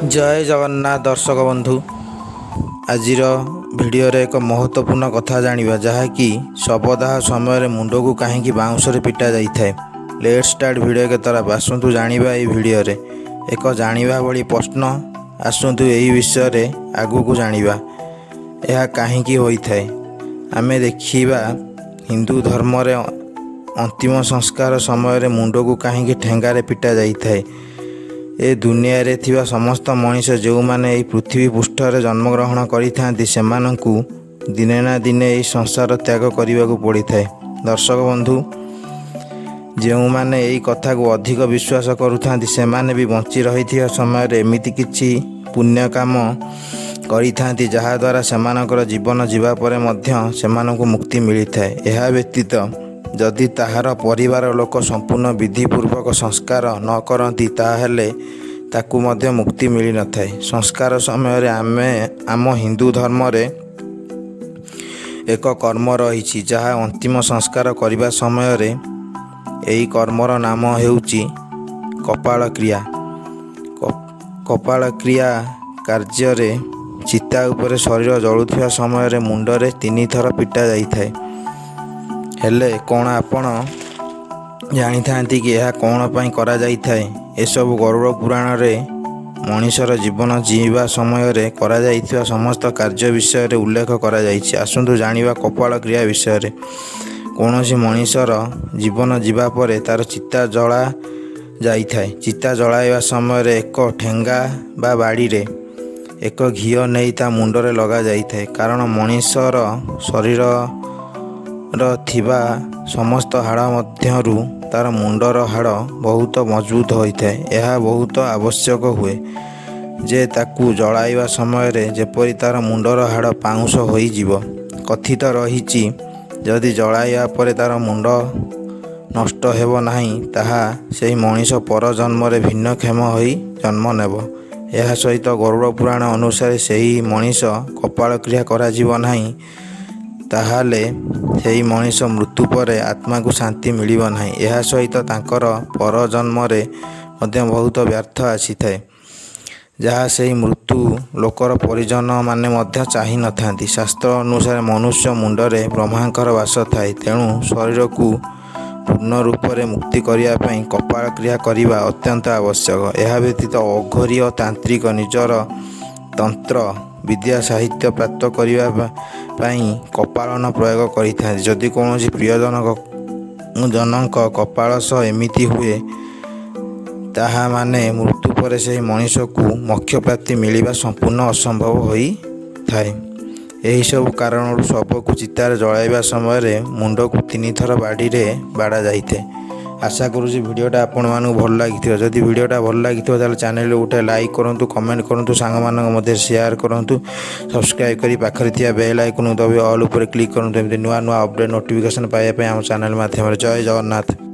जय जगन्नाथ दर्शक बंधु आजिर भिडियो एक महत्वपूर्ण कथा जानिबा जहाँकि सबदाह समय मुंड को कहीं बाउंस पिटा जाए। लेट स्टार्ट वीडियो के तरफ आसतु जानिबा ए भिडियो रे एक जानिबा भली प्रश्न आसतु यही विषय रे आगु को जानिबा यह कहीं होइथाय। आमे देखिबा हिंदू धर्म रे अंतिम संस्कार समय मुंड को कहीं ठेंगारे पिटा जाए। ए दुनिया रे थिबा समस्त मनीष जो माने ए पृथ्वी पृष्ठरे जन्मग्रहण करिथांती सेमानंकु दिने ना दिने ए संसार त्याग करने को पड़ी थाए। दर्शक बंधु जो माने ए कथा को अधिक विश्वास करुथांती सेमाने भी बंची रही समय एमिति किछि पुण्य काम करिथांती जहा द्वारा सेमानकर जीवन जीवा परे मध्य सेमानंकु मुक्ति मिली थाए। एहा व्यतीत जदि ताहार परिवार लोक संपूर्ण विधिपूर्वक संस्कार न करती ताहेले ताकू मध्य मुक्ति मिली न थाए। संस्कार समय आम हिंदू धर्म रे एक कर्म रही जहाँ अंतिम संस्कार करने समय रे यही कर्मर नाम हेउची कपाल क्रिया। कपाल क्रिया कार्य रे चिता उपरे शरीर जलुवा समय मुंडरे 3 थर पिटा जाइए। हेले कौन आपण जानी थांती कि यह कौन पाई करा जाई थाए। एसबु गरुड़ पुराण रे मनीषर जीवन जीवा समय रे करा जाइथिबा समस्त कार्य विषय रे उल्लेख करा जाइछि। आसंतु जानिबा कपाल क्रिया विषय रे। कौनसी मनीषर जीवन जीवा परे तार चिता जला जाई थाए। चिता जलाइबा समय रे एक ठेंगा बा बाड़ी रे एक घीओ नहीं ता मुंडरे लगा जाई थाए। कारण मनीषर शरीर थिबा समस्त हाड़ मध्यरु तार मुंडर हाड़ बहुत मजबूत होता है। यह बहुत आवश्यक हुए जे ताकू जलाइबा समय रे जेपरी तार मुंडर हाड़ पाउंस होई जीव। कथित रहिछि जदि जलाइबा परे तार मुंड नष्ट हेबो नाही ताहा सेही मनीष पर जन्म रे भिन्नक्षम होई जन्म नेब। यह सहित गरुड़ पुराण अनुसार सेही मनीष कपाल क्रिया करा जीव नाही ताहाले सेही मनीष मृत्यु परे आत्मा को शांति मिलिब नाही। यह सहित तांकर पर जन्म रे मध्य बहुत व्यर्थ आसी थाए जहाँ सेही मृत्यु लोकर परिजन माने मध्य चाहि न थांती। शास्त्र अनुसार मनुष्य मुंडरे ब्रह्मांकर वास थाए। तेणु शरीर को पूर्ण रूप से मुक्ति करने पाई कपाल क्रिया करने अत्यंत आवश्यक। यह व्यतीत अघोरी और तांत्रिक निजर तंत्र विद्या साहित्य प्राप्त करने कपालन प्रयोग करें। जदि कौन प्रियजनक कपाल सह एमिति हुए ताहा माने मृत्यु पर से मनीष को मोक्ष प्राप्ति मिलवा संपूर्ण असंभव होई थाए। यही सब कारण शव को चितार जलाइबा समय मुंड को 3 थर बाड़ी रे बाड़ा जाइए। आशा करुँच भिडियोटा आपण मानू भल लगी। जदि भिडियोटा भल लगी ताले चैनल गोटे लाइक करूँ, कमेंट करूँ, सांग मान मध्य शेयर करूँ, सब्सक्राइब करी पाखरे थिया बेल आइकन दबे ऑल उपर क्लिक करूँ। एमती नुआ नुआ अपडेट नोटिफिकेशन पाइबा आम चैनल माध्यम। जय जगन्नाथ।